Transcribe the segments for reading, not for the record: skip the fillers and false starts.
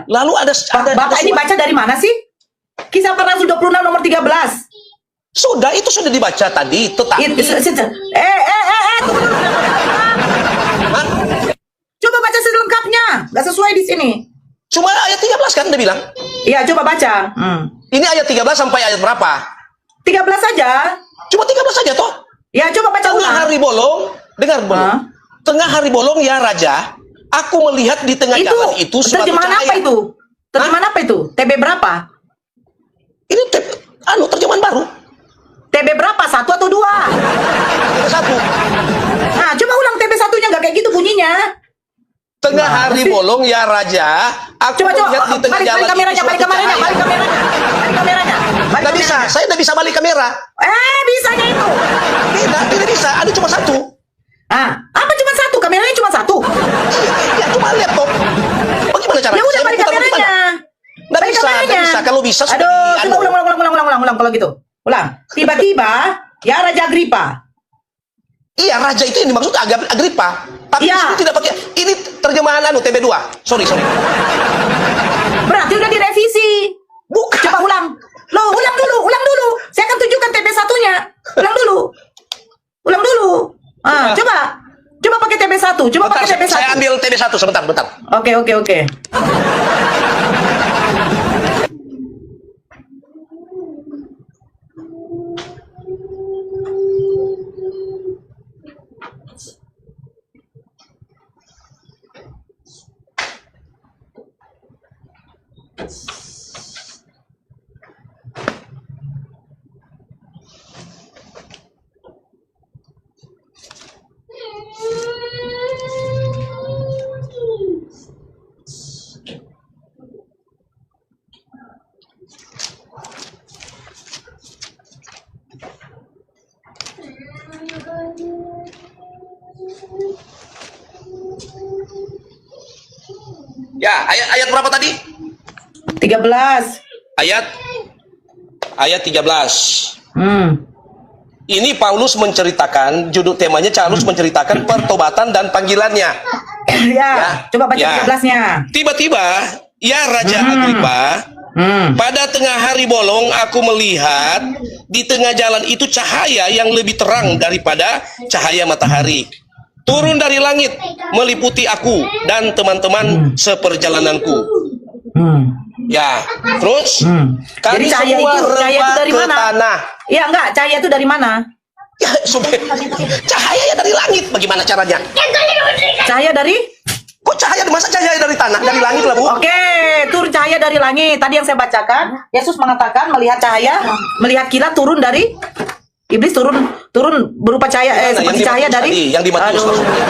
Lalu Bapak ini baca dari mana sih? Kisah Para Rasul 26 nomor 13. Sudah, itu sudah dibaca tadi. Tetapi Tunggu dulu. Hah? Coba baca selengkapnya. Gak sesuai di sini. Cuma ayat 13 kan dia bilang. Iya, coba baca. Ini ayat 13 sampai ayat berapa? 13 saja. Cuma 13 saja toh. Ya, coba baca Tengah ulang. hari bolong, dengar bolong. Tengah hari bolong ya raja, aku melihat di tengah jalan itu suatu terjemahan cahaya. apa itu? Terjemahan apa itu? TB berapa? Ini terjemahan baru. TB berapa? 1 atau 2? Satu. Nah, coba ulang TB satunya, nggak kayak gitu bunyinya. Tengah hari bolong ya raja, aku Coba melihat di tengah balik jalan kameranya, itu balik suatu kameranya, cahaya. balik kameranya. Balik kameranya. Balik Nggak bisa, kameranya. saya nggak bisa balik kamera. Bisanya itu. Tidak bisa, ada cuma satu. Apa cuma satu? Kameranya cuma satu. Ya cuma laptop. Bagaimana caranya? Ya udah Saya balik putar kameranya. Nggak Balik bisa, kameranya. nggak bisa. Kalau bisa sudah Aduh, coba ulang kalau gitu. Ulang. Tiba-tiba, ya Raja Agripa. Iya, raja itu yang dimaksud Agripa. Tapi Iya. di sini tidak pakai. Ini terjemahan TB2. Sorry. Berarti udah direvisi. Bukan. Coba ulang. Loh, ulang dulu. Saya akan tunjukkan TB satunya. Ulang dulu. Coba pakai TB 1. Coba Bentar, pakai TB 1. saya ambil TB1 sebentar. Oke. Ya, ayat berapa tadi? 13. Ayat 13. Ini Paulus menceritakan, judul temanya Paulus menceritakan pertobatan dan panggilannya. Ya, coba baca 13-nya. Tiba-tiba, ya Raja Agripa, pada tengah hari bolong aku melihat di tengah jalan itu cahaya yang lebih terang daripada cahaya matahari. Turun dari langit, meliputi aku dan teman-teman seperjalananku. Ya, terus Jadi kami cahaya semua itu rebah dari ke mana? tanah. Iya enggak, cahaya itu dari mana? Ya, cahaya dari langit. Bagaimana caranya? Cahaya dari? Kok masa cahaya dari tanah, dari langit lah, Bu? Oke, turun cahaya dari langit. Tadi yang saya bacakan, Yesus mengatakan melihat cahaya, melihat kilat turun dari iblis, turun berupa cahaya, seperti cahaya dari tadi, yang di Matius maksudnya.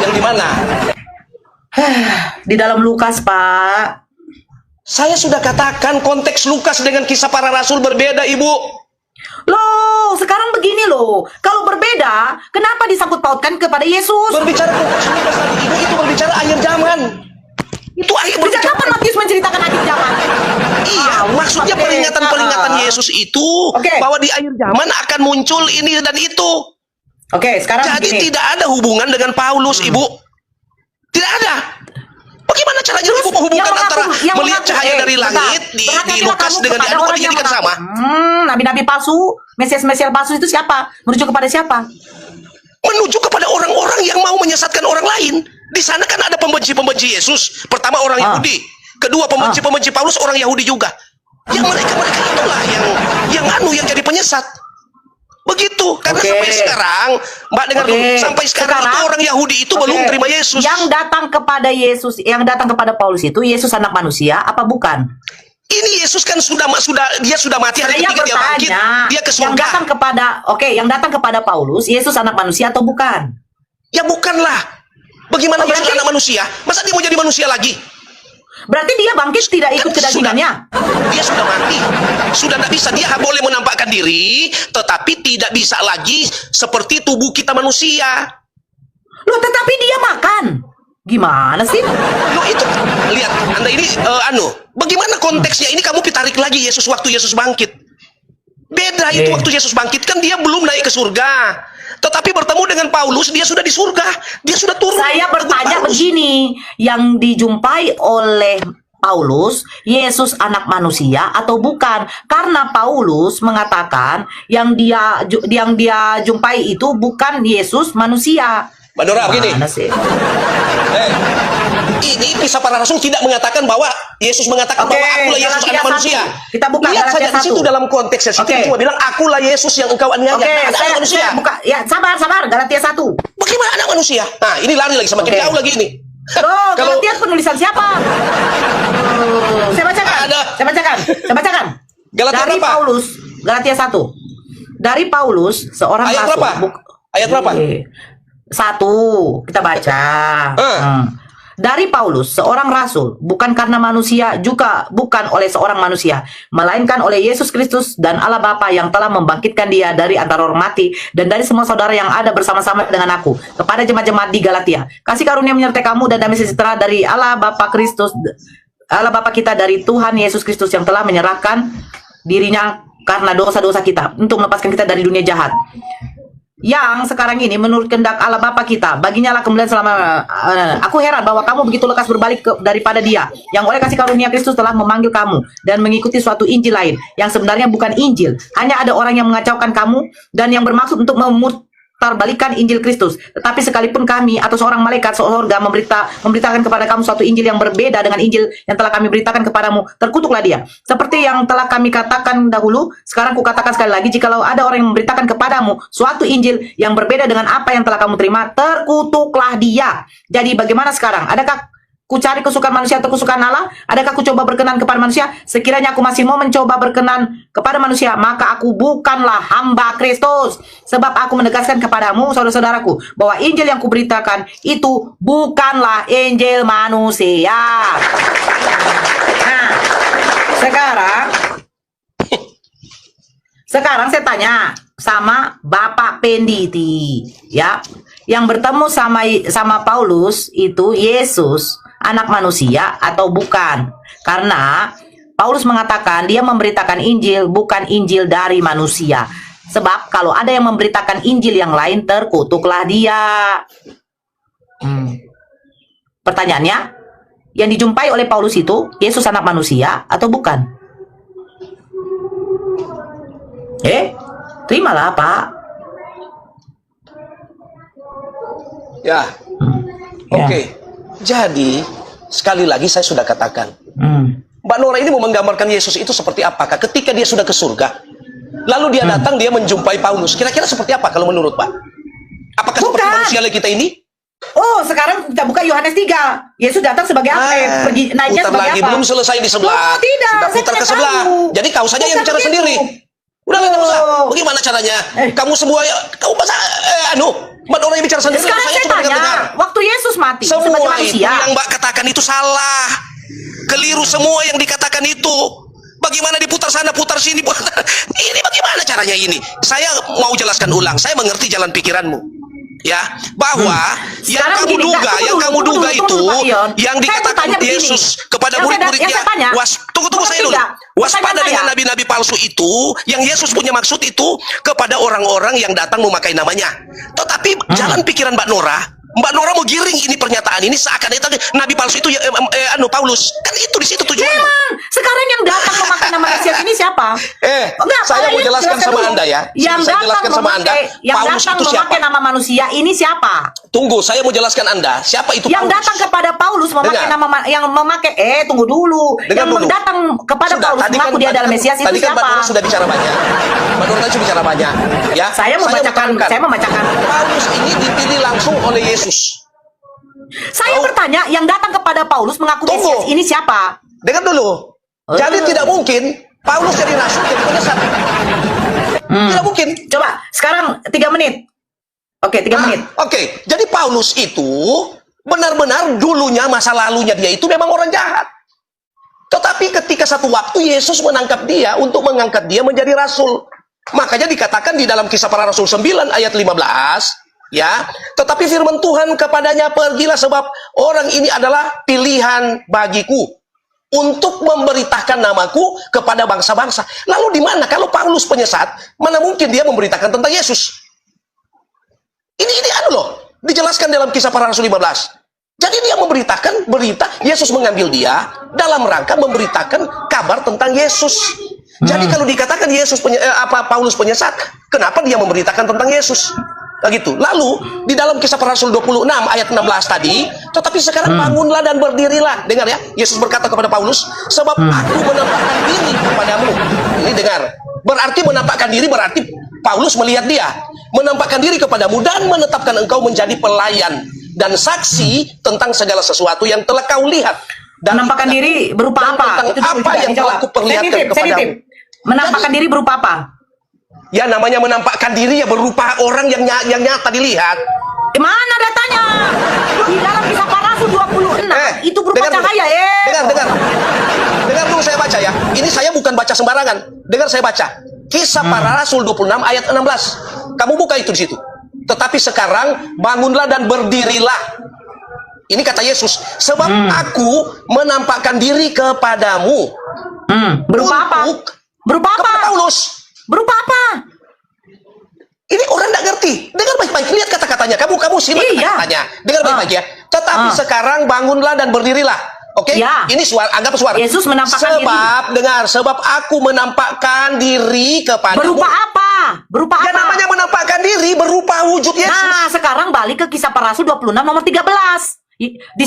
Yang di mana? Di dalam Lukas, Pak. Saya sudah katakan konteks Lukas dengan kisah para rasul berbeda, Ibu. Loh, sekarang begini loh. Kalau berbeda, kenapa disangkut pautkan kepada Yesus? Berbicara konteks Lukas tadi, Ibu, itu berbicara akhir zaman. Itu akhir Sejak kapan Matius menceritakan akhir zaman? Iya, maksudnya peringatan-peringatan Yesus itu bahwa di akhir zaman akan muncul ini dan itu. Oke, sekarang Jadi begini. tidak ada hubungan dengan Paulus, Ibu. Tidak ada. Bagaimana caranya Ibu menghubungkan antara melihat cahaya dari langit di Lukas dengan di Anu dijadikan sama? Nabi-nabi palsu, Mesias-Mesias palsu itu siapa? Merujuk kepada siapa? Menuju kepada orang-orang yang mau menyesatkan orang lain. Di sana kan ada pembenci-pembenci Yesus. Pertama orang Yahudi, kedua pembenci-pembenci Paulus orang Yahudi juga. Yang mereka itulah yang jadi penyesat. Begitu, karena sampai sekarang, Mbak dengar dulu, sampai sekarang itu orang Yahudi itu belum terima Yesus. Yang datang kepada Yesus, yang datang kepada Paulus itu Yesus anak manusia apa bukan? Ini Yesus kan dia sudah mati, hari ketiga dia bangkit, dia ke surga. Yang datang kepada Paulus, Yesus anak manusia atau bukan? Ya bukanlah. Bagaimana Yesus anak manusia? Masa dia mau jadi manusia lagi? Berarti dia bangkit tidak ikut kedagingannya. Dia sudah mati. Sudah tidak bisa. Dia boleh menampakkan diri, tetapi tidak bisa lagi seperti tubuh kita manusia. Loh, tetapi dia makan. Gimana sih? Loh itu, lihat, Anda ini, bagaimana konteksnya? Ini kamu tarik lagi waktu Yesus bangkit. Beda itu waktu Yesus bangkit kan dia belum naik ke surga. Tetapi bertemu dengan Paulus, dia sudah di surga. Dia sudah turun. Saya bertanya Paulus. begini, yang dijumpai oleh Paulus, Yesus anak manusia atau bukan? Karena Paulus mengatakan yang dia jumpai itu bukan Yesus manusia. Mbak Nora, begini. Mana sih? Ini kisah para rasul tidak mengatakan bahwa Yesus mengatakan Oke, bahwa akulah Yesus Galatia anak 1. manusia. Kita buka Lihat Galatia saja di situ 1. dalam konteksnya situ Oke. cuma bilang akulah Yesus yang engkau aniaya. Oke, Nah, ada anak manusia. saya buka. Ya, sabar, Galatia 1. Bagaimana anak manusia? Nah, ini lari lagi semakin Oke. jauh lagi ini. Oh, Kalau Galatia penulisan siapa? Saya bacakan. Ada. Saya bacakan. Galatia Dari berapa? Paulus, Galatia 1. Dari Paulus, seorang Ayat rasul. berapa? Ayat berapa? 1. Kita baca. Dari Paulus, seorang rasul, bukan karena manusia, juga bukan oleh seorang manusia, melainkan oleh Yesus Kristus dan Allah Bapa yang telah membangkitkan dia dari antara orang mati, dan dari semua saudara yang ada bersama-sama dengan aku, kepada jemaat-jemaat di Galatia. Kasih karunia menyertai kamu dan damai sejahtera dari Allah Bapa Kristus, Allah Bapa kita, dari Tuhan Yesus Kristus yang telah menyerahkan dirinya karena dosa-dosa kita, untuk melepaskan kita dari dunia jahat. Yang sekarang ini menurut kehendak Allah Bapa kita, baginya lah kemuliaan selama. Aku heran bahwa kamu begitu lekas berbalik daripada Dia, yang oleh kasih karunia Kristus telah memanggil kamu dan mengikuti suatu Injil lain yang sebenarnya bukan Injil. Hanya ada orang yang mengacaukan kamu dan yang bermaksud untuk memutarbalikan Injil Kristus. Tetapi sekalipun kami atau seorang malaikat surga memberitakan kepada kamu suatu Injil yang berbeda dengan Injil yang telah kami beritakan kepadamu, terkutuklah dia. Seperti yang telah kami katakan dahulu, sekarang kukatakan sekali lagi, jikalau ada orang yang memberitakan kepadamu suatu Injil yang berbeda dengan apa yang telah kamu terima, terkutuklah dia. Jadi bagaimana sekarang? Adakah ku cari kesukaan manusia atau kesukaan Allah? Adakah ku coba berkenan kepada manusia? Sekiranya aku masih mau mencoba berkenan kepada manusia, maka aku bukanlah hamba Kristus. Sebab aku menegaskan kepadamu, saudara-saudaraku, bahwa Injil yang kuberitakan itu bukanlah Injil manusia. Nah, sekarang saya tanya sama Bapak Penditi, ya, yang bertemu sama Paulus itu Yesus anak manusia atau bukan? Karena Paulus mengatakan dia memberitakan Injil bukan Injil dari manusia. Sebab kalau ada yang memberitakan Injil yang lain, terkutuklah dia. Pertanyaannya, yang dijumpai oleh Paulus itu Yesus anak manusia atau bukan? Terimalah, Pak. Ya. Oke. Jadi sekali lagi saya sudah katakan, Mbak Nora ini mau menggambarkan Yesus itu seperti apakah ketika dia sudah ke surga, lalu dia datang, dia menjumpai Paulus. Kira-kira seperti apa kalau menurut Pak? Apakah seperti manusia kita ini? Oh, sekarang kita buka Yohanes 3. Yesus datang sebagai apa? Pergi naiknya Putar sebagai lagi, apa? belum selesai di sebelah. Oh, tidak, Sudah saya putar ke tidak sebelah. tahu. Jadi kau saja yang Bukan bicara begitu. sendiri. Udah nggak usah. Bagaimana caranya? Kamu semua, kamu masa, Mbak Nora yang bicara sendiri. Sekarang saya cuma tanya, dengar. waktu Yesus mati sebagai Semua itu manusia, yang Mbak katakan itu salah. Keliru semua yang dikatakan itu. Bagaimana diputar sana, putar sini. Ini bagaimana caranya ini? Saya mau jelaskan ulang. Saya mengerti jalan pikiranmu. Ya, bahwa yang Sekarang kamu begini, duga, tunggu yang dulu, kamu tunggu duga dulu, itu, tunggu, Pak Ion. yang Saya dikatakan bertanya begini. Yesus kepada Yang murid-muridnya, saya tanya, tunggu saya dulu. tidak. Waspada Pertanyaan dengan saya. nabi-nabi palsu itu, yang Yesus punya maksud itu kepada orang-orang yang datang memakai namanya. Tetapi jalan pikiran Mbak Nora mau giring ini pernyataan ini seakan itu nabi palsu itu Paulus. Kan itu di situ tujuannya. memang sekarang yang datang memakai nama Mesias ini siapa? Enggak, Saya Pak, mau ini jelaskan sama dulu. Anda ya. Yang Saya jelaskan sama Anda. yang Paulus datang itu siapa? memakai nama manusia ini siapa? Tunggu, saya mau jelaskan Anda. Siapa itu Yang Paulus? datang kepada Paulus memakai Dengar. nama yang memakai tunggu dulu. Dengar Yang dulu. datang kepada Sudah, Paulus tadi mengaku dia adalah Mesias itu tadi kan Mbak siapa? Nora sudah bicara banyak. Mbak Nora sudah bicara banyak. Ya. Saya membacakan. Paulus ini dipilih langsung oleh Yesus. Saya bertanya, yang datang kepada Paulus mengaku Tunggu. Mesias ini siapa? Dengar dulu. Jadi tidak mungkin Paulus jadi rasul jadi penyesat. Tidak mungkin. Coba sekarang 3 menit. Oke, 3 menit. Oke, jadi Paulus itu benar-benar dulunya masa lalunya dia itu memang orang jahat. Tetapi ketika satu waktu Yesus menangkap dia untuk mengangkat dia menjadi rasul. Makanya dikatakan di dalam Kisah Para Rasul 9 ayat 15, ya, tetapi firman Tuhan kepadanya, pergilah sebab orang ini adalah pilihan bagiku. untuk memberitakan namaku kepada bangsa-bangsa. Lalu di mana kalau Paulus penyesat, mana mungkin dia memberitakan tentang Yesus? Ini dijelaskan dalam Kisah Para Rasul 15. Jadi dia memberitakan berita, Yesus mengambil dia dalam rangka memberitakan kabar tentang Yesus. Jadi kalau dikatakan Paulus penyesat, kenapa dia memberitakan tentang Yesus? Begitu. Lalu di dalam Kisah Para Rasul 26 ayat 16 tadi, tetapi sekarang bangunlah dan berdirilah. Dengar ya, Yesus berkata kepada Paulus, sebab aku menampakkan diri kepadamu. Ini dengar. Berarti menampakkan diri berarti Paulus melihat dia, menampakkan diri kepadamu dan menetapkan engkau menjadi pelayan dan saksi tentang segala sesuatu yang telah kau lihat. Dan menampakkan diri berupa apa? Tentang apa yang telah kuperlihatkan kepadamu. Menampakkan diri berupa apa? Ya namanya menampakkan diri ya berupa orang yang nyata dilihat. Mana datanya? Di dalam Kisah Para Rasul 26 itu berupa cahaya Dengar dulu saya baca ya. Ini saya bukan baca sembarangan. Dengar saya baca. Kisah Para Rasul 26 ayat 16. Kamu buka itu di situ. Tetapi sekarang bangunlah dan berdirilah. Ini kata Yesus, sebab aku menampakkan diri kepadamu. Berupa apa? Berupa apa? Kepada Paulus. Berupa apa? Ini orang tidak ngerti. Dengar baik-baik. Lihat kata-katanya. Kamu simak kata-katanya. Dengar baik-baik ya. Tetapi sekarang bangunlah dan berdirilah. Oke? Ini suara, anggap suara. Yesus menampakkan diri. Sebab aku menampakkan diri kepadamu. Berupa apa? Berupa ya, apa? namanya menampakkan diri berupa wujud Yesus. Nah, sekarang balik ke Kisah Para Rasul 26 nomor 13. Di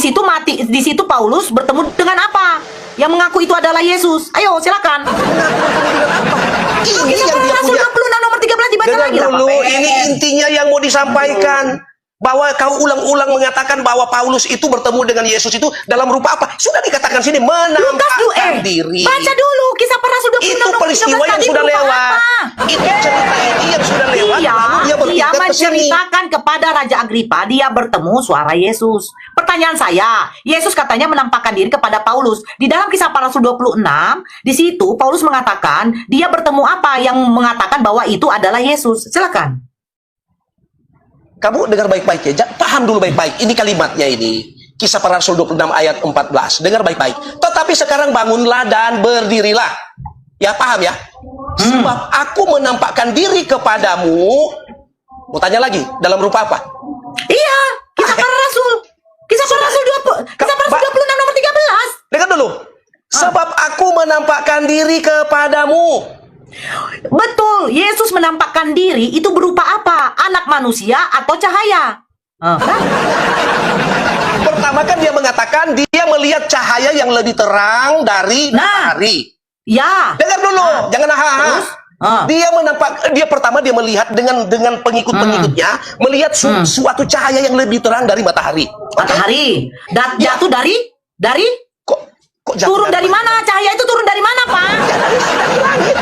situ Paulus bertemu dengan apa? Yang mengaku itu adalah Yesus. Ayo, silakan. Ini Kisah yang Para dia Rasul punya. 26 nomor 13 dibaca Dengar lagi lah, dulu, Pak. ini intinya yang mau disampaikan. Bahwa kau ulang-ulang mengatakan bahwa Paulus itu bertemu dengan Yesus itu dalam rupa apa? Sudah dikatakan sini, menampakkan diri. Baca dulu Kisah Para Rasul 26 Itu peristiwa yang sudah lewat. Itu cerita ini yang sudah lewat. Dia menceritakan kepada Raja Agripa, dia bertemu suara Yesus. Pertanyaan saya, Yesus katanya menampakkan diri kepada Paulus. Di dalam Kisah Para Rasul 26, di situ Paulus mengatakan, dia bertemu apa yang mengatakan bahwa itu adalah Yesus. Silakan. Kamu dengar baik-baik ya, paham dulu baik-baik. Ini kalimatnya ini. Kisah Para Rasul 26 ayat 14. Dengar baik-baik. Tetapi sekarang bangunlah dan berdirilah. Ya, paham ya? Sebab aku menampakkan diri kepadamu. Mau tanya lagi, dalam rupa apa? Iya, Kisah Para Rasul. Kisah Para Rasul 26 nomor 13. Dengar dulu. Sebab aku menampakkan diri kepadamu. Betul, Yesus menampakkan diri itu berupa apa? Anak manusia atau cahaya? Pertama kan dia mengatakan dia melihat cahaya yang lebih terang dari matahari. Ya. Dengar dulu, jangan Dia pertama dia melihat dengan pengikut-pengikutnya melihat suatu cahaya yang lebih terang dari matahari. Matahari. Jatuh dari Kok turun dari mana? Cahaya itu turun dari mana, Pak? Dari langit.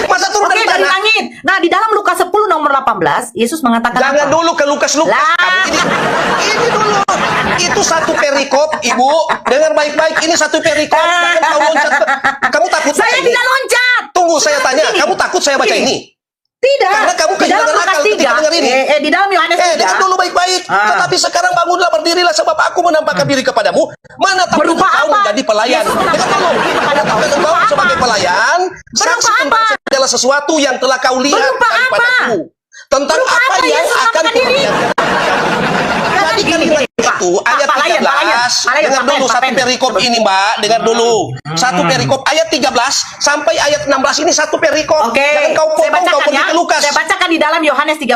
Masa turun dari langit. Nah, di dalam Lukas 10 nomor 18, Yesus mengatakan jangan apa? dulu ke Lukas. Ini dulu. Itu satu perikop, Ibu. Dengar baik-baik, ini satu perikop. Jangan kau loncat. Kamu takut Saya tidak loncat. Tunggu, saya tanya. Kamu takut saya baca ini? Tidak. Karena kamu kehilangan akal ketika dengar ini. Di dalam Yohanes 3. Dengar dulu baik-baik. Tetapi sekarang bangunlah, berdirilah, sebab aku menampakkan diri kepadamu. Menetapkan engkau menjadi pelayan. Dengar dulu. Menetapkan engkau sebagai pelayan. Saksi tentang segala sesuatu yang telah kau lihat daripadaku. Tentang apa yang akan kuperlihatkan. Jadi kalimat itu ayat 13. Dengar dulu satu perikop ini, Mbak. Dengar dulu. Satu perikop ayat 13 sampai ayat 16 ini satu perikop. Jangan kau potong, kau pergi ke Lukas. Saya bacakan di dalam Yohanes 13.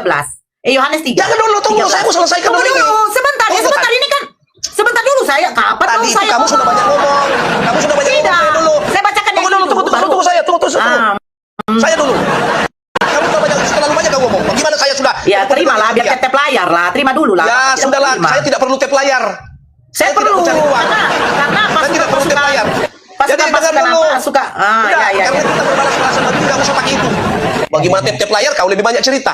Yohanes 3. Jangan dulu, tunggu. Saya mau selesaikan dulu ini. Sebentar ini kan. Sebentar dulu saya. Kapan tadi saya kamu sudah banyak ngomong. Kamu sudah banyak ngomong dulu. Saya bacakan tunggu saya. Tunggu. Saya dulu. Kamu sudah banyak, terlalu banyak kamu ngomong. Bagaimana saya sudah? Ya, terimalah biar tap layar lah. Terima dulu lah. Ya, sudahlah. Saya tidak perlu tap layar. Saya perlu cari uang. Karena saya tidak perlu tap layar. Jadi dengar dulu. Suka. Karena kita berbalas-balasan lagi, nggak usah pakai itu. Bagaimana tap layar? Kau lebih banyak cerita.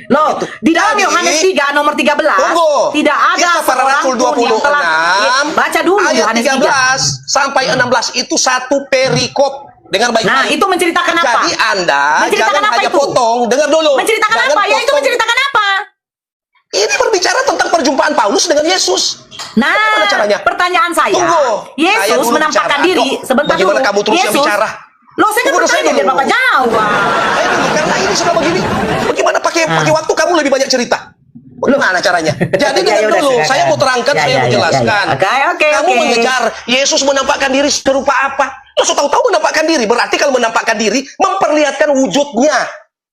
Loh, di dalam Yohanes 3 nomor 13 tidak ada Para Rasul 26 baca dulu ayat Yohanes 13 sampai 16 itu satu perikop. Dengar baik-baik. Nah, itu menceritakan apa? Jadi Anda menceritakan jangan apa hanya itu? potong. Dengar dulu. Menceritakan jangan apa? potong. Ya, itu menceritakan apa? Ini berbicara tentang perjumpaan Paulus dengan Yesus. Nah, Bagaimana caranya? pertanyaan saya, Tunggu. Saya Yesus dulu menampakkan bicara. diri Loh, sebentar bagaimana dulu. kamu terus yang Yesus, bicara? Loh, saya kan Tunggu, saya bertanya biar dulu. Bapak jawab. Karena ini sudah begini. Bagaimana pakai waktu kamu lebih banyak cerita? Bagaimana caranya? Jadi Ya, dengar udah, dulu, silakan. saya mau terangkan, Ya, saya ya, mau ya, jelaskan. ya, ya. Oke, Kamu oke. mengejar Yesus menampakkan diri serupa apa? Lo sudah tahu menampakkan diri. Berarti kalau menampakkan diri, memperlihatkan wujudnya.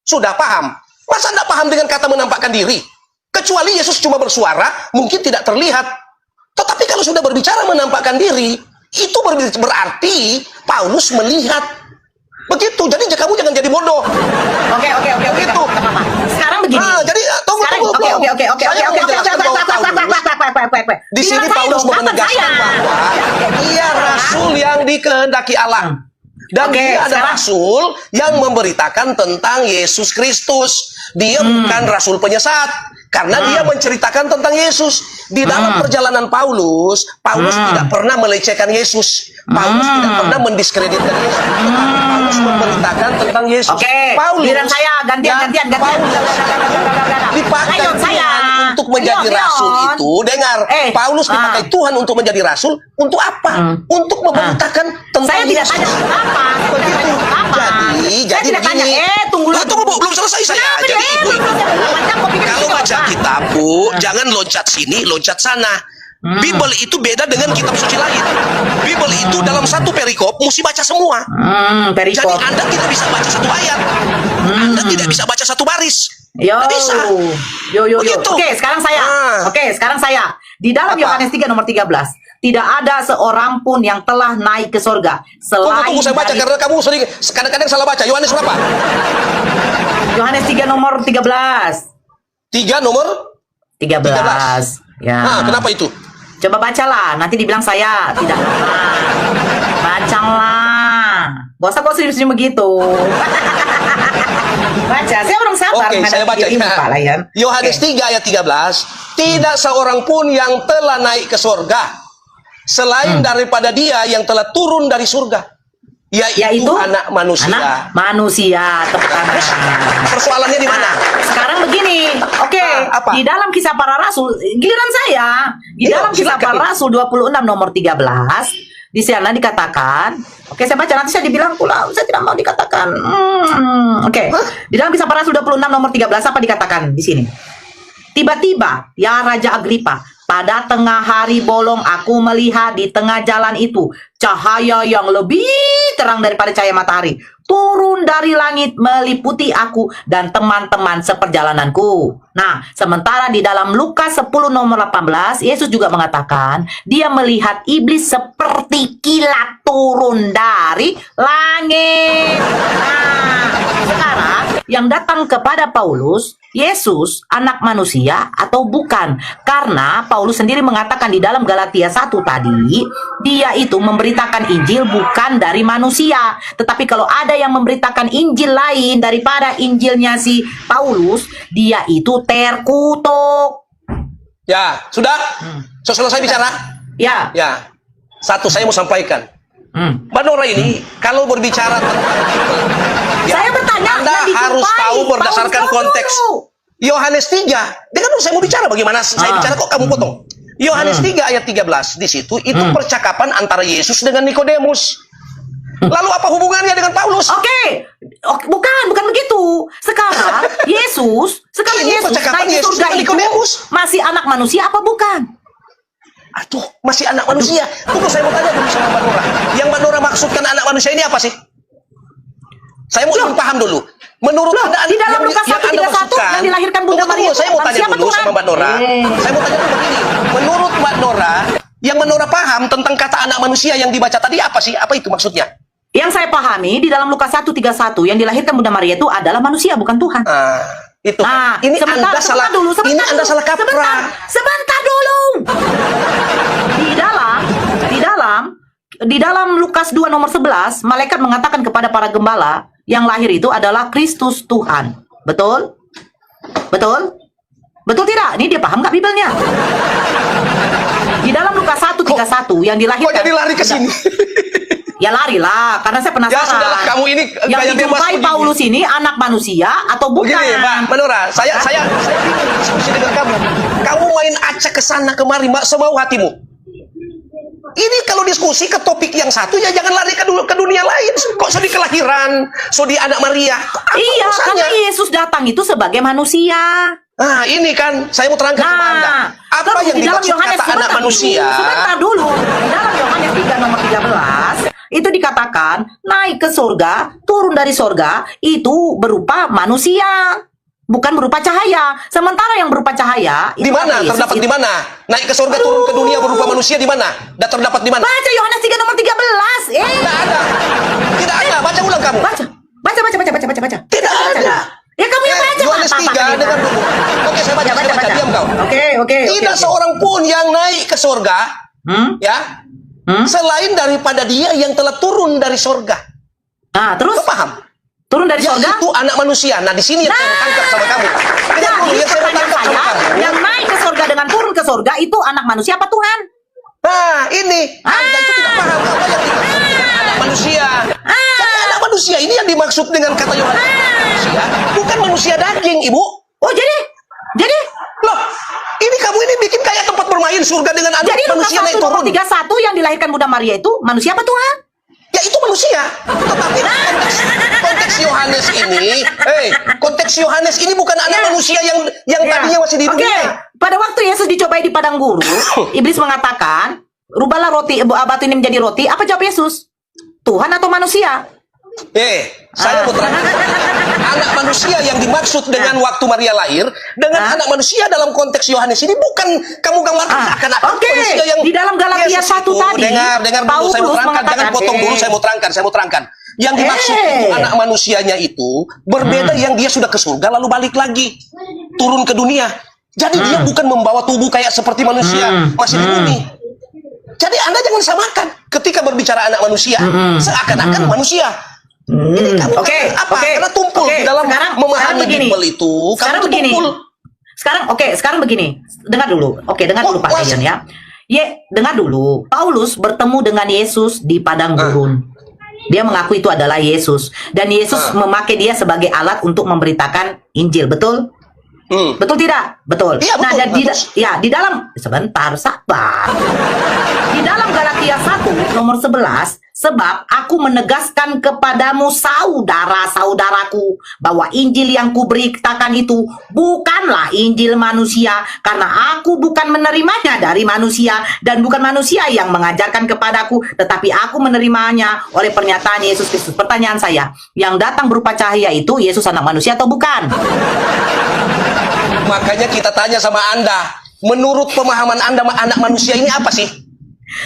Sudah paham? Masa tidak paham dengan kata menampakkan diri? Kecuali Yesus cuma bersuara, mungkin tidak terlihat. Tetapi kalau sudah berbicara menampakkan diri, itu berarti Paulus melihat. Begitu. Jadi kamu jangan jadi bodoh. Oke. Begitu. Sekarang begini. Jadi tunggu. Oke. Saya mau jelaskan bahwa Paulus, di sini Paulus mau menegaskan bahwa ia rasul yang dikehendaki Allah. Dan Oke, dia ada sekarang- rasul yang memberitakan tentang Yesus Kristus. Dia bukan rasul penyesat. Karena dia menceritakan tentang Yesus. Di dalam perjalanan Paulus tidak pernah melecehkan Yesus. Paulus tidak pernah mendiskreditkan Yesus. Paulus memberitakan tentang Yesus. Oke, Paulus, giliran saya gantian. Paulus dipakai Ayo, saya. Tuhan untuk menjadi Leon. rasul itu. Dengar, Paulus dipakai Tuhan untuk menjadi rasul. Untuk apa? Untuk memberitakan tentang Saya tidak Yesus. tanya kenapa. Begitu. Jadi tidak tanya. begini. Tunggu dulu. Tunggu, Bu, belum selesai saya. Kenapa Jadi dia? ibu, kalau baca Apa? kitab, Bu, jangan loncat sini, loncat sana. Bible itu beda dengan kitab suci lain. Bible itu dalam satu perikop mesti baca semua. Jadi Perikop. Anda tidak bisa baca satu ayat. Anda tidak bisa baca satu baris. Yo. Nggak bisa. Yo. Begitu. Oke, sekarang saya. Di dalam Apa? Yohanes 3 nomor 13, tidak ada seorang pun yang telah naik ke sorga selain Tunggu, saya baca dari- karena kamu sering kadang-kadang salah baca. Yohanes berapa? Yohanes 3 nomor 13. 3 nomor 13. Ya. Nah, kenapa itu? Coba bacalah, nanti dibilang saya tidak paham. Bacalah. Gak usah kok senyum-senyum begitu. Baca, saya orang sabar. Oke, saya baca ini, Pak Layan. Yohanes 3 ayat 13. Tidak seorang pun yang telah naik ke surga selain daripada dia yang telah turun dari surga, yaitu anak manusia. Anak manusia, tepuk tangan. Persoalannya di mana? Sekarang begini, oke, Apa? di dalam Kisah Para Rasul, giliran saya, di Iya, dalam Kisah silakan. Para Rasul 26 nomor 13, di sana dikatakan, oke saya baca nanti saya dibilang pula, saya tidak mau dikatakan, oke, di dalam Kisah Para Rasul 26 nomor 13 apa dikatakan di sini? Tiba-tiba, ya Raja Agripa, pada tengah hari bolong aku melihat di tengah jalan itu cahaya yang lebih terang daripada cahaya matahari turun dari langit meliputi aku dan teman-teman seperjalananku. Nah, sementara di dalam Lukas 10 nomor 18, Yesus juga mengatakan dia melihat iblis seperti kilat turun dari langit. Nah, sekarang yang datang kepada Paulus, Yesus anak manusia atau bukan? Karena Paulus sendiri mengatakan di dalam Galatia 1 tadi, dia itu memberitakan Injil bukan dari manusia. Tetapi kalau ada yang memberitakan Injil lain daripada Injilnya si Paulus, dia itu terkutuk. Ya, sudah? Selesai bicara? Ya. Ya. Satu saya mau sampaikan. Mbak Nora ini kalau berbicara tentang Saya bertanya, Anda yang dijumpai harus tahu berdasarkan Paulus konteks. dulu. Yohanes 3. Dia kan saya mau bicara bagaimana saya bicara kok kamu potong. Yohanes 3 ayat 13 di situ itu percakapan antara Yesus dengan Nikodemus. Lalu apa hubungannya dengan Paulus? Oke, bukan begitu. Sekarang Yesus Ini percakapan naik ke Yesus surga dengan itu Nikodemus. masih anak manusia apa bukan? Aduh, masih anak manusia. Tunggu saya mau tanya dulu sama Mbak Nora. Yang Mbak Nora maksudkan anak manusia ini apa sih? Saya mau ingin paham dulu. Menurut Anda di dalam Lukas yang Anda 1:31 maksudkan, yang dilahirkan Bunda Tunggu, Maria itu saya mau tanya siapa dulu Tuhan? sama Mbak Nora. Saya mau tanya dulu begini. Menurut Mbak Nora, yang Mbak Nora paham tentang kata anak manusia yang dibaca tadi apa sih? Apa itu maksudnya? Yang saya pahami di dalam Lukas 1:31 yang dilahirkan Bunda Maria itu adalah manusia bukan Tuhan. Itu. Nah, Ini Anda salah. Ini Anda salah kaprah. Sebentar dulu. Di dalam Lukas 2 nomor 11, malaikat mengatakan kepada para gembala yang lahir itu adalah Kristus Tuhan. Betul? Betul? Betul tidak? Ini dia paham nggak Bibelnya? Di dalam Lukas 1:31 yang dilahirkan. Kok jadi lari ke sini? Ya larilah, karena saya penasaran. Ya sudahlah, kamu ini yang gaya bebas dijumpai begini. Paulus ini anak manusia atau bukan? Begini, Mbak Nora, saya ingin diskusi dengan kamu. Kamu main baca ke sana kemari semau hatimu. Ini kalau diskusi ke topik yang satu ya jangan lari ke dunia lain. Kok so di kelahiran, so di anak Maria. Iya, karena Yesus datang itu sebagai manusia. Nah, ini kan saya mau terangkan sama Anda. Apa yang dimaksud kata anak manusia? Sebentar dulu. Di dalam Yohanes 3 nomor 13 itu dikatakan naik ke surga, turun dari surga itu berupa manusia. Bukan berupa cahaya. Sementara yang berupa cahaya di mana? Terdapat di mana? Naik ke surga, turun ke dunia berupa manusia di mana? Dan terdapat di mana? Baca Yohanes 3 nomor 13. Tidak ada. Tidak ada. Baca ulang kamu. Baca. Tidak ada. Ya kamu yang baca. Yohanes 3 dengar dulu. Oke, saya baca. Diam kau. Oke. Tidak seorang pun yang naik ke surga, ya, selain daripada dia yang telah turun dari surga. Nah, terus? Kau paham? Turun dari surga? Itu anak manusia. Nah, di sini yang saya mau tangkap sama kamu. Yang naik ke surga dengan turun ke surga itu anak manusia apa Tuhan? Nah, ini. Anda itu tidak paham apa yang dimaksud dengan anak manusia. Jadi anak manusia ini yang dimaksud dengan kata Yohanes manusia, bukan manusia daging, Ibu. Oh, jadi? Loh, ini kamu ini bikin kayak tempat bermain surga dengan anak Jadi manusia naik turun. 31 yang dilahirkan Bunda Maria itu manusia apa Tuhan? Ya itu manusia. Tetapi konteks Yohanes ini, konteks Yohanes ini bukan anak manusia yang tadinya masih di dunia. Pada waktu Yesus dicobai di padang gurun, iblis mengatakan, "Rubahlah batu ini menjadi roti." Apa jawab Yesus? Tuhan atau manusia? Saya mau terangkan. Anak manusia yang dimaksud dengan waktu Maria lahir dengan anak manusia dalam konteks Yohanes ini bukan kamu gambarkan seakan-akan manusia yang di dalam Galatia 1 tadi. Dengar dulu, saya mau terangkan. Jangan potong dulu, saya mau terangkan. Yang dimaksud itu anak manusianya itu berbeda yang dia sudah ke surga lalu balik lagi turun ke dunia. Jadi dia bukan membawa tubuh kayak seperti manusia masih di bumi. Jadi Anda jangan samakan ketika berbicara anak manusia seakan-akan manusia. Karena tumpul di dalam memahami Bible itu. Sekarang begini. Sekarang begini. Dengar dulu. Dengar dulu Pak Ian ya. Dengar dulu. Paulus bertemu dengan Yesus di padang gurun. Dia mengaku itu adalah Yesus dan Yesus memakai dia sebagai alat untuk memberitakan Injil, betul? Betul tidak? Betul. Ya, betul. Nah, di dalam sebentar, sabar. Di dalam Galatia 1 nomor 11, sebab aku menegaskan kepadamu saudara-saudaraku bahwa Injil yang kuberitakan itu bukanlah Injil manusia, karena aku bukan menerimanya dari manusia dan bukan manusia yang mengajarkan kepadaku, tetapi aku menerimanya oleh pernyataan Yesus Kristus. Pertanyaan saya, yang datang berupa cahaya itu Yesus anak manusia atau bukan? Makanya kita tanya sama Anda, menurut pemahaman Anda anak manusia ini apa sih?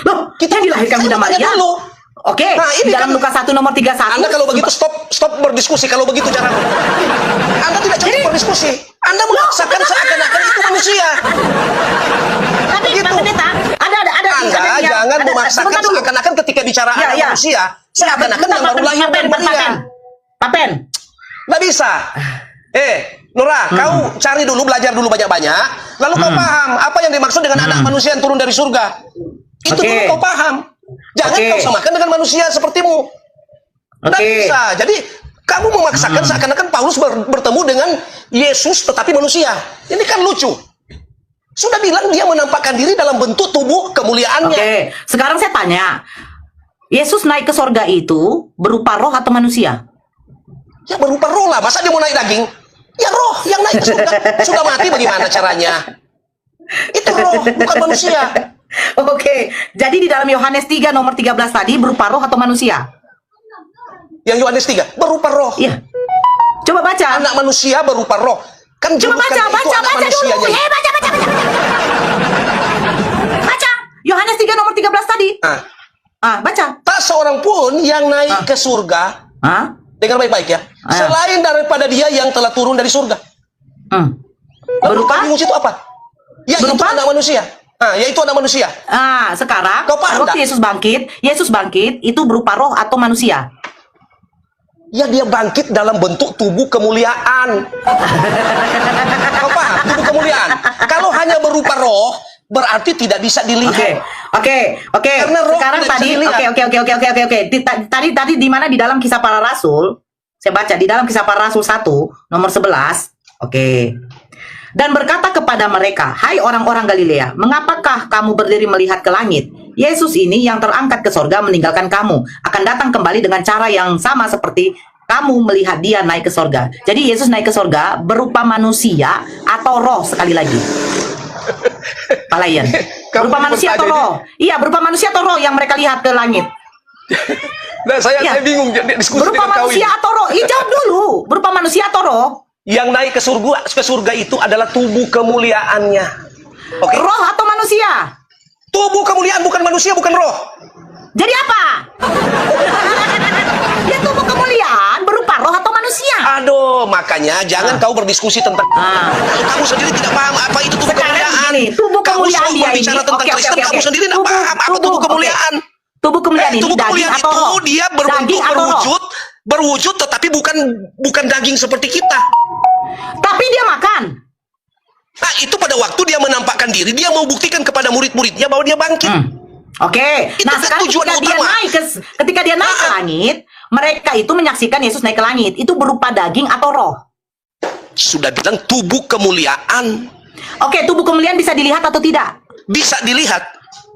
Loh, kita dilahirkan Bunda Maria dulu. Nah, ini dalam Lukas 1 nomor 31. Anda kalau begitu stop berdiskusi kalau begitu cara. Anda tidak cocok berdiskusi. Anda memaksakan seakan-akan itu manusia. Tapi Pak Pendeta, ada Anda jangan memaksakan seakan-akan ketika bicara anak manusia, seakan-akan yang baru lahir dari Maria. Papen. Nggak bisa. Nora, kau cari dulu, belajar dulu banyak-banyak, lalu kau paham apa yang dimaksud dengan anak manusia yang turun dari surga. Itu dulu kau paham. Jangan kau samakan dengan manusia sepertimu. Tidak bisa. Jadi kamu memaksakan seakan-akan Paulus bertemu dengan Yesus tetapi manusia. Ini kan lucu. Sudah bilang dia menampakkan diri dalam bentuk tubuh kemuliaannya. Sekarang saya tanya, Yesus naik ke sorga itu berupa roh atau manusia? Ya berupa roh lah. Masa dia mau naik daging? Ya roh yang naik ke surga. Sudah mati bagaimana caranya? Itu roh, bukan manusia. Jadi di dalam Yohanes 3 nomor 13 tadi berupa roh atau manusia? Yang Yohanes 3 berupa roh. Iya. Coba baca. Anak manusia berupa roh. Kan coba baca dulu. Baca. Yohanes 3 nomor 13 tadi. Baca. Tak seorang pun yang naik ke surga. Dengar baik-baik ya. Selain daripada dia yang telah turun dari surga. Berupa itu apa? Ya itu anak manusia. Yaitu anak manusia. Sekarang waktu Yesus bangkit itu berupa roh atau manusia? Ya dia bangkit dalam bentuk tubuh kemuliaan. Kau paham? Tubuh kemuliaan. Kalau hanya berupa roh, berarti tidak bisa dilihat. Karena roh sekarang tadi tadi di mana di dalam Kisah Para Rasul, saya baca di dalam Kisah Para Rasul 1 nomor 11. Dan berkata kepada mereka, "Hai orang-orang Galilea, mengapakah kamu berdiri melihat ke langit? Yesus ini yang terangkat ke sorga meninggalkan kamu, akan datang kembali dengan cara yang sama seperti kamu melihat dia naik ke sorga." Jadi Yesus naik ke sorga berupa manusia atau roh, sekali lagi. Palayan. Berupa manusia atau roh? Iya, berupa manusia atau roh yang mereka lihat ke langit. Nah, saya Ya. bingung diskusi Berupa dengan kau manusia ini. atau roh? Jawab dulu. Berupa manusia atau roh? Yang naik ke surga itu adalah tubuh kemuliaannya. Oke. Roh atau manusia? Tubuh kemuliaan, bukan manusia, bukan roh. Jadi apa? Dia tubuh kemuliaan berupa roh atau manusia? Aduh, makanya jangan kau berdiskusi tentang kamu sendiri tidak paham apa itu tubuh Sekarang kemuliaan. gini, tubuh Kamu kemuliaan selalu dia berbicara ini. tentang Kristen, kamu sendiri tidak paham apa tubuh kemuliaan. oke. Tubuh kemuliaan ini Tubuh daging kemuliaan atau itu roh? dia berbentuk Daging atau roh? berwujud tetapi bukan daging seperti kita. Tapi dia makan. Nah, itu pada waktu dia menampakkan diri, dia mau buktikan kepada murid-muridnya bahwa dia bangkit. Oke. Itu Nah, kan sekarang tujuan utama. ketika dia naik ke langit, mereka itu menyaksikan Yesus naik ke langit. Itu berupa daging atau roh? Sudah bilang tubuh kemuliaan Oke, tubuh kemuliaan bisa dilihat atau tidak? bisa dilihat,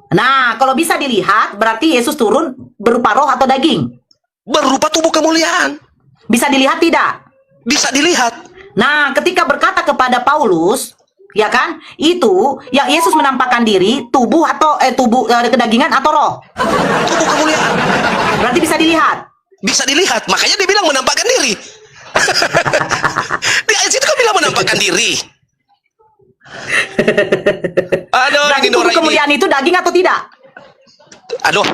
Nah, kalau bisa dilihat, berarti Yesus turun berupa roh atau daging? berupa tubuh kemuliaan. Bisa dilihat tidak? Bisa dilihat. Nah, ketika berkata kepada Paulus, ya kan, itu yang Yesus menampakkan diri, tubuh atau kedagingan atau roh? Tubuh kemuliaan Berarti bisa dilihat. bisa dilihat. Makanya dia bilang menampakkan diri. Di ayat itu kan bilang menampakkan diri. Aduh, Berarti ini tubuh Nora ini. kemuliaan itu daging atau tidak? Aduh,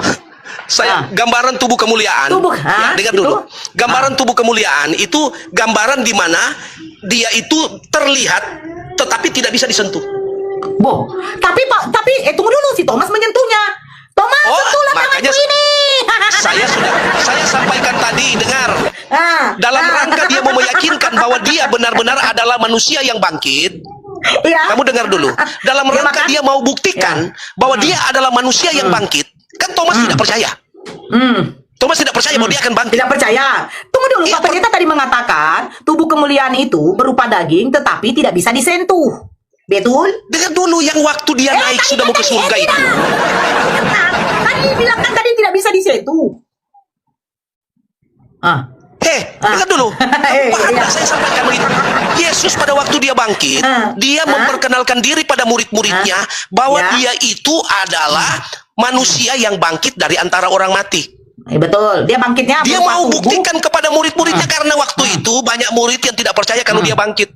saya gambaran tubuh kemuliaan. Tubuh, Ya, dengar itu? dulu. Gambaran tubuh kemuliaan itu gambaran di mana dia itu terlihat tetapi tidak bisa disentuh. Boh, tapi tunggu dulu, si Thomas menyentuhnya. Thomas, Oh, sentuhlah makanya tanganku ini. Saya sampaikan tadi, dengar. Ah, Dalam rangka dia mau meyakinkan bahwa dia benar-benar adalah manusia yang bangkit. iya. Kamu dengar dulu. Dalam Dia rangka makan? dia mau buktikan bahwa dia adalah manusia yang bangkit. Kan Thomas tidak percaya. Thomas tidak percaya bahwa dia akan bangkit. Tidak percaya. Tunggu dulu, Iya, Bapak kita tadi mengatakan tubuh kemuliaan itu berupa daging tetapi tidak bisa disentuh. Betul? Dengar dulu yang waktu dia naik tadi sudah mau ke surga tidak. itu. Tadi bilang kan tadi tidak bisa disentuh. Dengar dulu. Paham Iya. nggak saya sampaikan begitu? Yesus pada waktu dia bangkit, dia memperkenalkan diri pada murid-muridnya bahwa Ya. dia itu adalah manusia yang bangkit dari antara orang mati. Betul. Dia bangkitnya Dia berupa mau tubuh. buktikan kepada murid-muridnya karena waktu itu banyak murid yang tidak percaya kalau dia bangkit.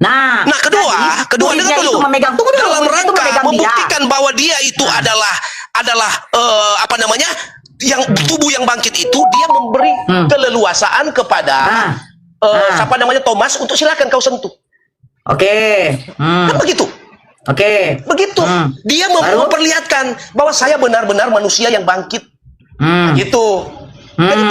Nah, Kedua muridnya dengar itu dulu. memegang, tunggu dulu, Dalam murid itu rangka memegang membuktikan bahwa dia itu adalah apa namanya? Yang tubuh yang bangkit itu dia memberi keleluasaan kepada siapa namanya Thomas untuk silakan kau sentuh. Oke. Kan begitu. Oke. Begitu. Dia Lalu? memperlihatkan bahwa saya benar-benar manusia yang bangkit. Gitu. Jadi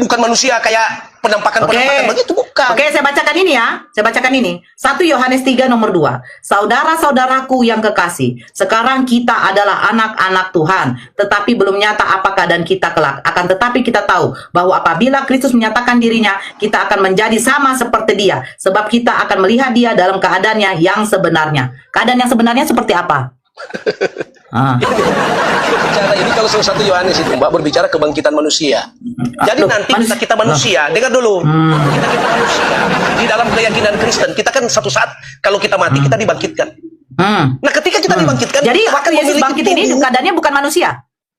bukan manusia kayak penampakan begitu, bukan. Oke, saya bacakan ini ya. Saya bacakan ini. 1 Yohanes 3 nomor 2. Saudara-saudaraku yang kekasih, sekarang kita adalah anak-anak Tuhan, tetapi belum nyata apa keadaan kita kelak. Akan tetapi kita tahu bahwa apabila Kristus menyatakan dirinya, kita akan menjadi sama seperti Dia, sebab kita akan melihat Dia dalam keadaannya yang sebenarnya. Keadaan yang sebenarnya seperti apa? Bicara ini kalau salah satu Yohanes itu Mbak berbicara kebangkitan manusia. Jadi nanti kita manusia, dengar dulu. Kita manusia di dalam keyakinan Kristen, kita kan satu saat kalau kita mati kita dibangkitkan. Nah, ketika kita dibangkitkan, Jadi kita waktu akan Yesus memiliki bangkit ini tubuh. keadaannya bukan manusia.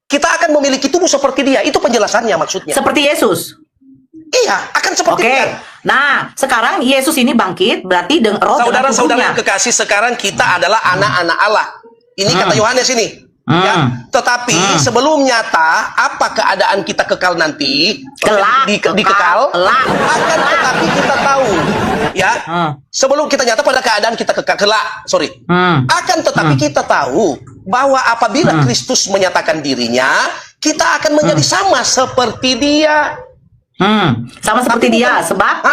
Kita akan memiliki tubuh seperti dia. Itu penjelasannya maksudnya. Seperti Yesus. Iya, akan seperti Oke. dia. Nah, sekarang Yesus ini bangkit berarti dengan roh dengan Saudara-saudara tubuhnya. yang kekasih, sekarang kita adalah anak-anak Allah. Ini kata Yohanes ini. Ya, tetapi sebelum nyata apa keadaan kita kekal nanti, Kelak, dikekal, kelak. akan tetapi kita tahu, ya, sebelum kita nyata pada keadaan kita kekal kelak, akan tetapi kita tahu bahwa apabila Kristus menyatakan dirinya, kita akan menjadi sama seperti Dia. Sama seperti dia, sebab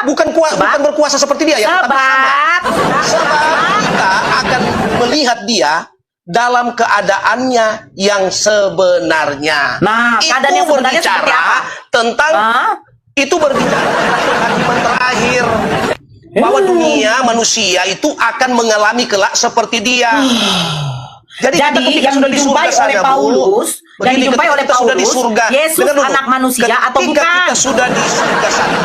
Bukan berkuasa seperti dia ya, tapi sama. Sebab kita akan melihat dia dalam keadaannya yang sebenarnya. Nah, keadaan yang sebenarnya seperti apa? Tentang itu berbicara tentang penghakiman terakhir. bahwa dunia manusia itu akan mengalami kelak seperti dia. Jadi yang dijumpai oleh Paulus, yang dijumpai oleh sudah di Paulus, surga, Yesus anak manusia atau bukan? Ketika kita sudah di surga sana,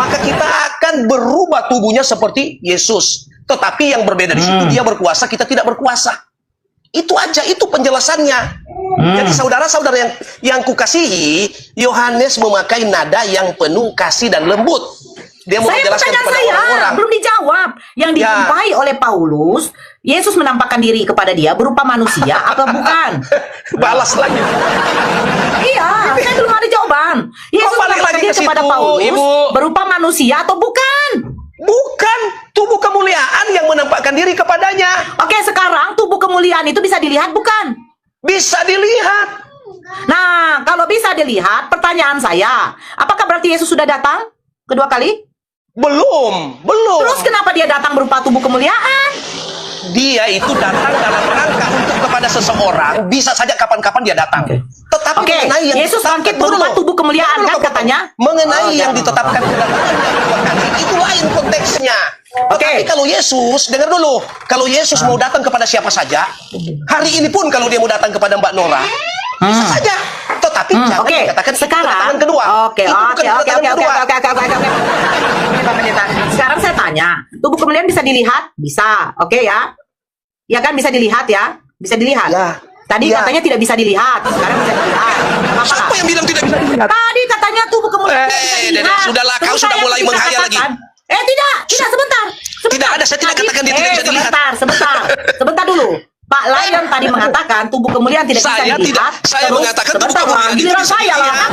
maka kita akan berubah tubuhnya seperti Yesus. Tetapi yang berbeda di situ, dia berkuasa, kita tidak berkuasa. Itu aja, itu penjelasannya. Jadi saudara-saudara yang kukasihi, Yohanes memakai nada yang penuh kasih dan lembut. Dia mau menjelaskan kepada orang-orang. Belum dijawab. Yang dijumpai oleh Paulus, Yesus menampakkan diri kepada dia berupa manusia atau bukan? Balas lagi. Iya, saya belum ada jawaban. Yesus menampakkan diri kepada Paulus berupa manusia atau bukan? Bukan, tubuh kemuliaan yang menampakkan diri kepadanya. Oke, sekarang tubuh kemuliaan itu bisa dilihat bukan? Bisa dilihat. Nah, kalau bisa dilihat, pertanyaan saya, apakah berarti Yesus sudah datang kedua kali? Belum. Terus kenapa dia datang berupa tubuh kemuliaan? Dia itu datang dalam rangka untuk kepada seseorang, bisa saja kapan-kapan dia datang. Tetapi mengenai yang Yesus bangkit berupa tubuh kemuliaan kan katanya? Mengenai yang ditetapkan kedatangannya kedua kali, itu lain konteksnya. Tetapi kalau Yesus, dengar dulu, kalau Yesus mau datang kepada siapa saja, hari ini pun kalau dia mau datang kepada Mbak Nora, bisa saja. Tetapi jangan dikatakan sekarang kedua. Oke. Sekarang saya tanya, tubuh kemuliaan bisa dilihat? Bisa, oke ya? Ya kan bisa dilihat ya? Bisa dilihat. Ya. Tadi katanya tidak bisa dilihat, sekarang bisa dilihat. Siapa yang bilang tidak bisa dilihat? Tadi katanya tubuh kemuliaan bisa dilihat. Sudahlah, kau sudah mulai menghayal lagi. Tidak, sebentar. Tidak ada, saya tidak katakan dia tidak bisa dilihat. Sebentar dulu. Pak Lion tadi mengatakan tubuh kemuliaan tidak bisa dilihat. Saya mengatakan tubuh kemuliaan tidak bisa dilihat.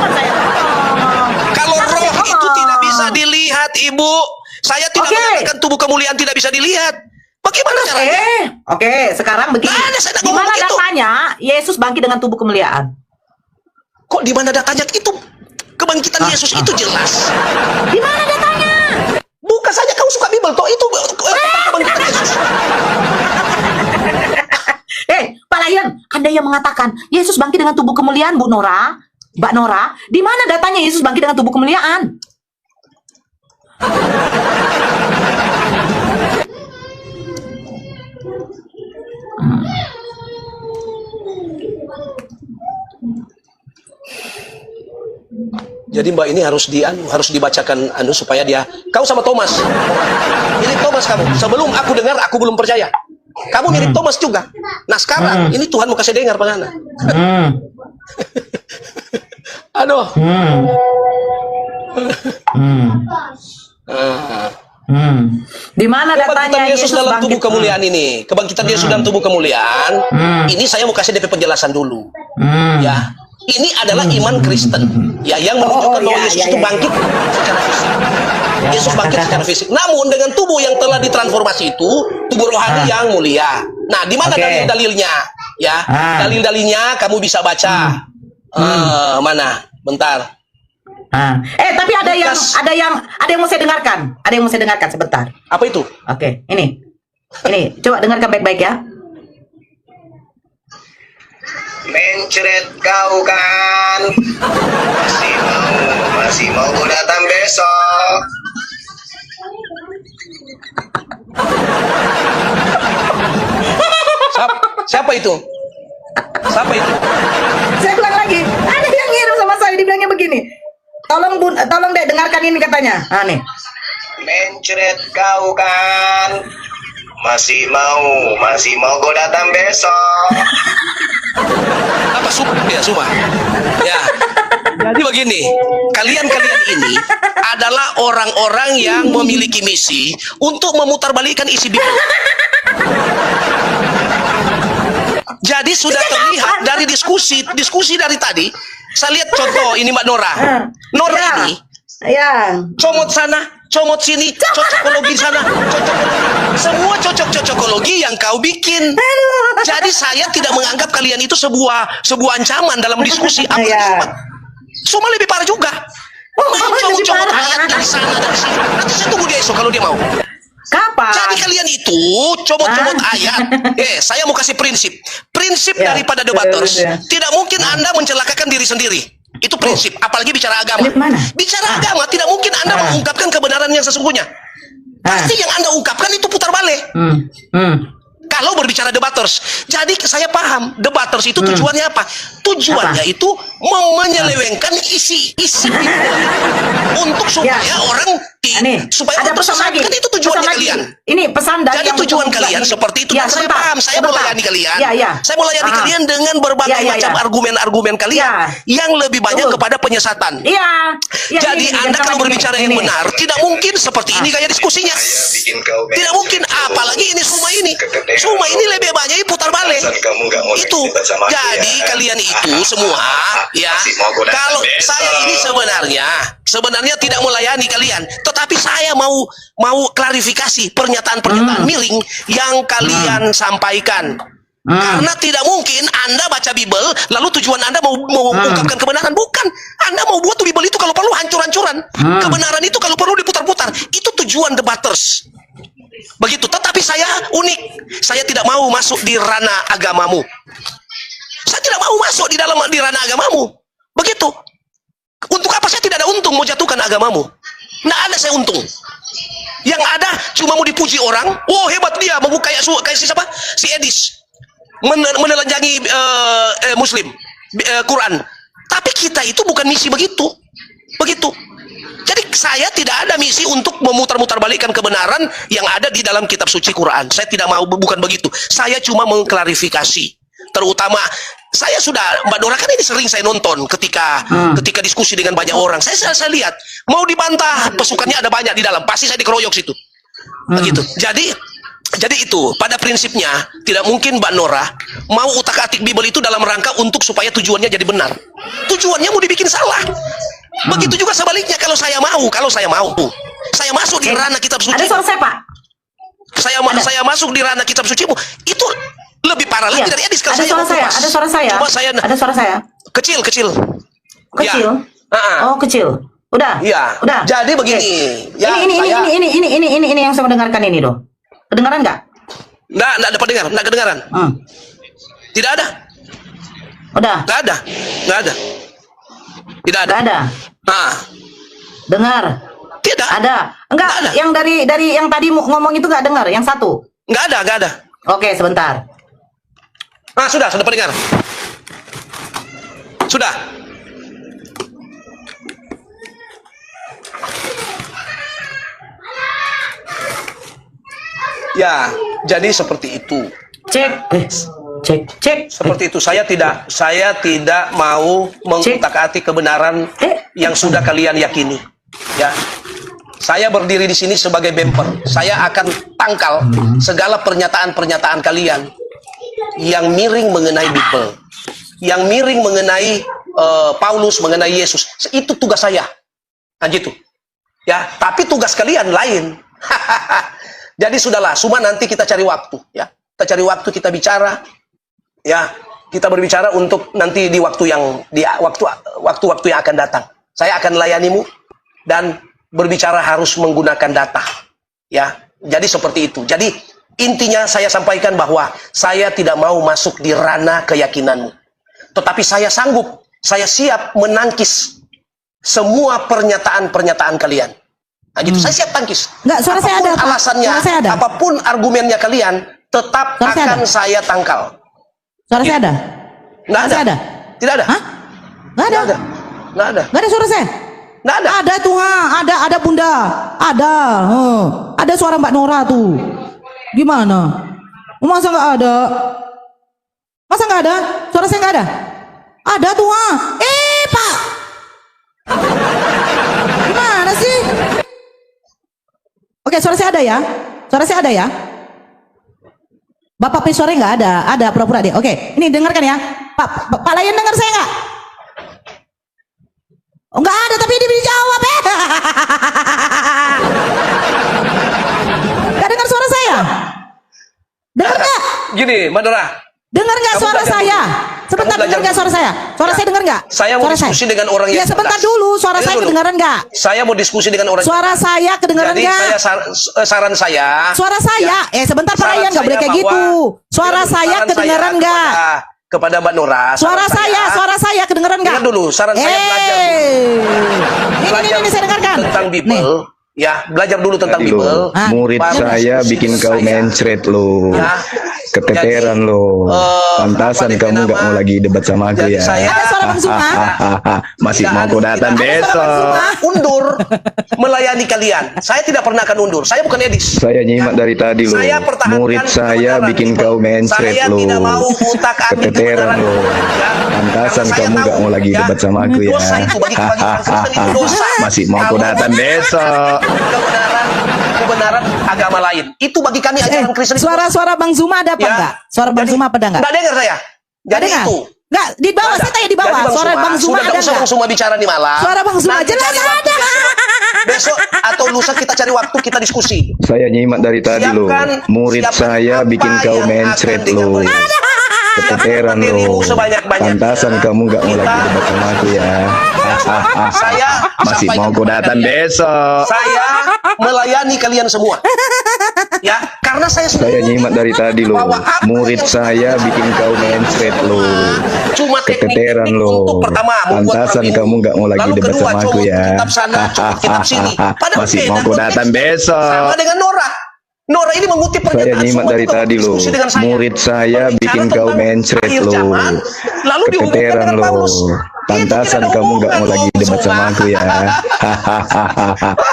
Kalau roh itu tidak bisa dilihat, Ibu. Saya tidak mengatakan tubuh kemuliaan tidak bisa dilihat. Bagaimana caranya? Oke, sekarang begini. Di mana datanya Yesus bangkit dengan tubuh kemuliaan? Kok di mana datanya? Itu kebangkitan Yesus itu jelas. Di mana datanya? Bukan saja kau suka Bible, toh itu kebangkitan Yesus. Pak Lion, Anda yang mengatakan Yesus bangkit dengan tubuh kemuliaan, Bu Nora, Mbak Nora, di mana datanya Yesus bangkit dengan tubuh kemuliaan? Jadi Mbak ini harus dibacakan supaya dia. Kau sama Thomas. Mirip Thomas kamu. Sebelum aku dengar aku belum percaya. Kamu mirip Thomas juga. Nah sekarang ini Tuhan mau kasih dengar Pangana. Aduh. Di mana datanya Yesus dalam tubuh kemuliaan ini? Kebangkitan Yesus dalam tubuh kemuliaan. Ini saya mau kasih DP penjelasan dulu. Ya. Ini adalah iman Kristen, ya, yang menunjukkan bahwa Yesus itu bangkit secara fisik. Yesus bangkit secara fisik. Namun dengan tubuh yang telah ditransformasi itu, tubuh rohani yang mulia. Nah, di mana dalil-dalilnya? Ya, dalil-dalilnya kamu bisa baca. Mana? Bentar. Tapi ada yang mau saya dengarkan. Ada yang mau saya dengarkan sebentar. Apa itu? Oke, ini coba dengarkan baik-baik ya. Mencret kau kan, masih mau ku datang besok. Siapa itu? Siapa itu? Saya ulang lagi. Ada yang ngirim sama saya, dibilangnya begini. Tolong deh dengarkan ini katanya. Nih. Mencret kau kan, masih mau ku datang besok. Apa Suma? Ya. Jadi begini, kalian ini adalah orang-orang yang memiliki misi untuk memutarbalikkan isi Bible. Jadi sudah terlihat dari diskusi dari tadi. Saya lihat contoh ini Mbak Nora. Nora ini comot sana, comot sini, cocokologi sana, semua cocokologi yang kau bikin. Jadi saya tidak menganggap kalian itu sebuah ancaman dalam diskusi. Cuma lebih parah juga. Comot ayat dari sana dari sini. Nanti saya tunggu dia esok kalau dia mau. Kapan? Jadi kalian itu comot ayat. Saya mau kasih prinsip daripada debaters. Tidak mungkin Anda mencelakakan diri sendiri. Itu prinsip, apalagi bicara agama. Bicara agama tidak mungkin Anda mengungkapkan kebenaran yang sesungguhnya. Pasti yang Anda ungkapkan itu putar balik. Kalau berbicara debaters, jadi saya paham debaters itu tujuannya apa? Tujuannya itu mau menyelewengkan isi untuk supaya orang supaya ada orang pesan tersesat. lagi. Kan itu tujuannya Pesan lagi. kalian. Ini pesan dari Jadi yang tujuan betul kalian ini. seperti itu. Ya, Dan saya sebentar, paham, saya sebentar. melayani kalian. Ya. Saya melayani kalian dengan berbagai macam argumen-argumen kalian yang lebih banyak kepada penyesatan. Iya. Jadi Anda kalau berbicara yang benar, tidak mungkin seperti ini gaya diskusinya. bikin kau Tidak mungkin, apalagi ini Suma ini lebih banyak putar balik. Kamu nggak mau Itu. debat sama aku, Jadi ya? kalian itu semua ya. Masih mau godakan Kalau besok. saya ini sebenarnya tidak melayani kalian, tetapi saya mau klarifikasi pernyataan-pernyataan miring yang kalian sampaikan. Karena tidak mungkin Anda baca Bible lalu tujuan Anda mau mengungkapkan kebenaran. Bukan. Anda mau buat Bible itu kalau perlu hancur-hancuran. Kebenaran itu kalau perlu diputar-putar. Itu tujuan debaters. Begitu. Tetapi saya unik. Saya tidak mau masuk di ranah agamamu. Saya tidak mau masuk di ranah agamamu. Begitu. Untuk apa saya tidak ada untung mau jatuhkan agamamu? Nggak ada saya untung. Yang ada cuma mau dipuji orang. Oh hebat dia, mau kayak si siapa? Si Edis. Menelanjangi Muslim Quran. Tapi kita itu bukan misi begitu. Jadi saya tidak ada misi untuk memutar-mutar balikkan kebenaran yang ada di dalam kitab suci Quran. Saya tidak mau, bukan begitu. Saya cuma mengklarifikasi. Terutama saya sudah, Mbak Dora kan ini sering saya nonton ketika diskusi dengan banyak orang. Saya lihat mau dibantah pasukannya ada banyak di dalam, pasti saya dikeroyok situ. Begitu. Jadi itu pada prinsipnya tidak mungkin Mbak Nora mau utak-atik Bible itu dalam rangka untuk supaya tujuannya jadi benar. Tujuannya mau dibikin salah. Begitu juga sebaliknya kalau saya mau, saya masuk di ranah kitab suci. Ada suara saya, Pak. Saya masuk di ranah kitab sucimu. Itu lebih parah lagi dari Edis kalau ada suara saya. kupas. Ada suara saya. Cuma saya Ada suara saya. kecil. Kecil. Ya. Oh, kecil. Udah. Iya. Udah. Jadi begini. Ya, ini yang saya mendengarkan ini, dong. Kedengaran nggak? Nggak dapat dengar, nggak kedengaran. Tidak ada. Udah. Nggak ada. Tidak ada. Nggak ada. Nah, Dengar. tidak. Ada. Enggak. Nggak ada. Yang dari yang tadi ngomong itu nggak dengar. Yang satu. Nggak ada. Oke, sebentar. Nah, sudah pendengar. Sudah. Ya, jadi seperti itu. Cek. Seperti itu. Saya tidak mau mengutak-atik kebenaran yang sudah kalian yakini. Ya. Saya berdiri di sini sebagai bemper. Saya akan tangkal segala pernyataan-pernyataan kalian yang miring mengenai Bible, yang miring mengenai Paulus, mengenai Yesus. Itu tugas saya. Nah, gitu. Ya, tapi tugas kalian lain. Jadi sudahlah, cuma nanti kita cari waktu, ya. Kita cari waktu, kita bicara, ya. Kita berbicara untuk nanti di waktu yang yang akan datang. Saya akan melayanimu dan berbicara harus menggunakan data, ya. Jadi seperti itu. Jadi intinya saya sampaikan bahwa saya tidak mau masuk di ranah keyakinanmu, tetapi saya sanggup, saya siap menangkis semua pernyataan-pernyataan kalian. Nah, gitu. Saya siap tangkis. Enggak, suara saya ada, Pak. Alasannya, Suara saya ada. apapun argumennya kalian, tetap Suara saya akan ada. saya tangkal. Suara saya ada. Nggak ada. Saya ada. Tidak ada. Hah? Nggak ada. Nggak ada. Nggak ada suara saya. Nggak ada. Ada tuh, ada Bunda. Ada. Ada suara Mbak Nora tuh. Gimana? Masa nggak ada? Masa nggak ada? Suara saya nggak ada? Ada tuh, Pak. Gimana sih? Oke, suara saya ada ya? Suara saya ada ya? Bapak suara nggak ada? Ada pura-pura deh. Oke, ini dengarkan ya. Pak Layan dengar saya nggak? Oh, nggak ada, tapi dia dijawab ya. Nggak dengar suara saya? Dengar nggak? Gini, Madura. Dengar nggak Kamu suara belajar saya? dulu. Sebentar, Kamu belajar dengar nggak suara dulu. saya? Suara Ya. saya dengar nggak? Saya mau Suara diskusi dengan orang yang Ya, sebentar cerdas. dulu. Suara Dengar saya dulu. kedengaran nggak? Saya mau diskusi dengan orang Suara saya kedengaran Jadi nggak? saya saran saya. Suara saya, sebentar Pak Saran Layan, nggak boleh saya kayak bahwa- gitu. Suara Dengar dulu, saya saran kedengaran saya nggak? Kepada Mbak Nora. Suara saya kedengaran nggak? Dengar dulu, saran saya belajar dulu. Ini saya dengarkan. Tentang Bible. Nih. Ya, belajar dulu tentang Tadi lo, Bible. murid Baru saya diskusi bikin kau saya. mencret lo. Ya. Keteteran Jadi, lo. apa Pantasan dia kamu gak nama? mau lagi debat sama aku Jadi ya. saya- Ada suara Bang Zuma? Masih Tidak mau kau ada- datang tidak ada besok. undur melayani kalian. Saya tidak pernah akan undur. Saya bukan edis. Saya nyimak dari tadi lo. Saya pertahankan Murid saya kebenaran. bikin kau mencret Saya lo. tidak mau utak-atik Keteteran kebenaran. lo. Ya. Pantasan Karena saya kamu tahu, gak mau lagi ya, debat sama aku ya. dosa itu bagi Kristen itu dosa. Masih mau kau Kalau datang besok. kebenaran agama lain. Itu bagi kami ajaran Kristen. itu Suara-suara Bang Zuma ada apa Ya. enggak? Suara Bang Jadi, Zuma ada enggak? Nggak dengar saya. Jadi Dengar? itu. Enggak, di bawah. Saya tanya di bawah. Jadi Suara Bang Zuma sudah ada nggak usah enggak? Bang Zuma bicara di malam. Suara Bang Zuma Nanti jelas cari waktu ada. Besok atau lusa kita cari waktu kita diskusi. Saya nyimak dari tadi lo. Murid Siapkan saya apa bikin kau yang mencret akan lo. dengar. Keteteran Materimu lo. sebanyak-banyaknya. Pantasan kamu gak mau Kita- lagi debat sama aku ya. Saya Masih mau sampaikan kau kepada datang kalian. besok. Saya melayani kalian semua. Ya, karena saya sudah Saya nyimak dari tadi lo. bahwa apa Murid yang saya bikin kau mencret lo. cuma Keteteran teknik-teknik lo. untuk pertama membuat Pantasan perang ini. kamu gak mau lagi Lalu debat kedua, sama aku cowok ya. kitab sana, cowok kitab sini. Padahal Masih beda mau kau konteksnya. datang besok. Sama dengan Nora. Nora ini mengutip Saya pernyataan nyimak semua dari juga tadi lo. berdiskusi dengan saya. Murid saya Berbicara bikin kau tentang mencret akhir lo. zaman, lalu dihubungkan Keteteran dengan lo. Paulus. Pantasan Itu tidak ada kamu gak mau hubungan, lagi debat Zuma. sama aku ya.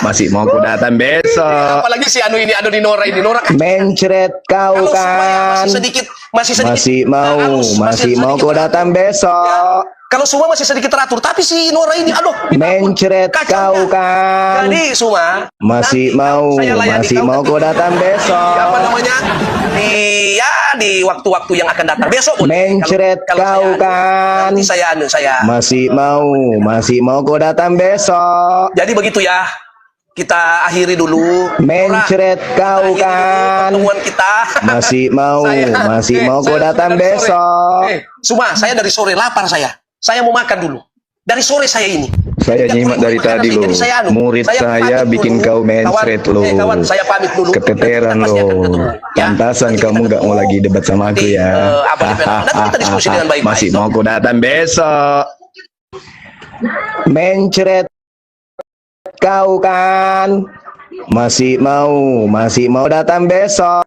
Masih mau kau datang besok. Apalagi si anu ini, anu di Nora ini. Nora kan Mencret kau kalau supaya kan. masih sedikit Masih mau halus, masih mau sedikit kau teratur. datang besok. Kalau semua masih sedikit teratur, tapi si Nora ini, aduh, Mencret kacau kau dah. kan. Jadi Suma, Masih nanti mau saya layani masih kau mau nanti. kau datang besok. Apa namanya? Di waktu-waktu yang akan datang besok boleh. Mencret Kalau kau saya kan. nanti saya Masih mau kau datang besok. jadi begitu ya, kita akhiri dulu. Mencret kau Akhiri dulu kan. pertemuan kita. Masih mau kau saya datang dari sore. besok. Suma, saya dari sore lapar saya. Saya mau makan dulu. Dari sore saya ini. Saya Tidak nyimak boleh dari makan tadi nasi, lo. jadi saya Murid saya pamit bikin dulu. kau mencret lo. Kawan, saya pamit dulu. Keteteran Nanti kita pasti lo. akan ketemu, ya. Pantasan Nanti kamu kita gak mau ketemu lagi debat sama aku di, ya. apa di Nanti kita diskusi dengan baik-baik. Masih mau kau datang besok. Mencret kau kan. Masih mau datang besok.